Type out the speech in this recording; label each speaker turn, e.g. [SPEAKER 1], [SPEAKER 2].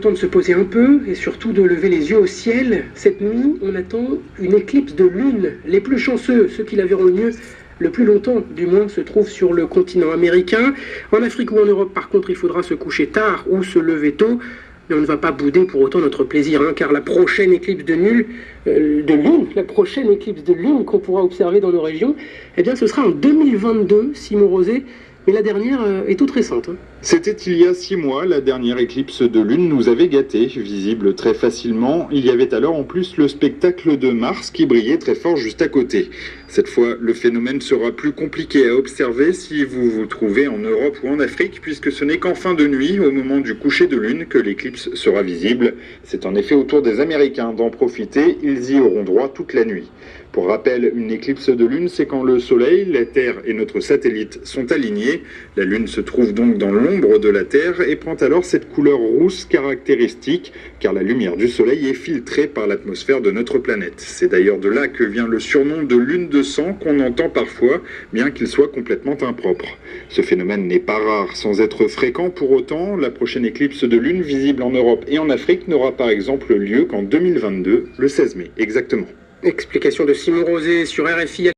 [SPEAKER 1] temps de se poser un peu et surtout de lever les yeux au ciel. Cette nuit, on attend une éclipse de lune. Les plus chanceux, ceux qui la verront le mieux, le plus longtemps du moins, se trouvent sur le continent américain. En Afrique ou en Europe, par contre, il faudra se coucher tard ou se lever tôt. Mais on ne va pas bouder pour autant notre plaisir, car la prochaine éclipse de lune qu'on pourra observer dans nos régions, eh bien ce sera en 2022, Simon Rosé, mais la dernière est toute récente.
[SPEAKER 2] C'était il y a 6 mois, la dernière éclipse de lune nous avait gâtés, visible très facilement. Il y avait alors en plus le spectacle de Mars qui brillait très fort juste à côté. Cette fois, le phénomène sera plus compliqué à observer si vous vous trouvez en Europe ou en Afrique, puisque ce n'est qu'en fin de nuit, au moment du coucher de lune, que l'éclipse sera visible. C'est en effet au tour des Américains d'en profiter, ils y auront droit toute la nuit. Pour rappel, une éclipse de lune, c'est quand le Soleil, la Terre et notre satellite sont alignés. La Lune se trouve donc dans l'ombre de la Terre et prend alors cette couleur rousse caractéristique, car la lumière du Soleil est filtrée par l'atmosphère de notre planète. C'est d'ailleurs de là que vient le surnom de lune de sang qu'on entend parfois, bien qu'il soit complètement impropre. Ce phénomène n'est pas rare sans être fréquent pour autant. La prochaine éclipse de lune visible en Europe et en Afrique n'aura par exemple lieu qu'en 2022, le 16 mai exactement.
[SPEAKER 1] Explication de Simon Rosé sur RFI.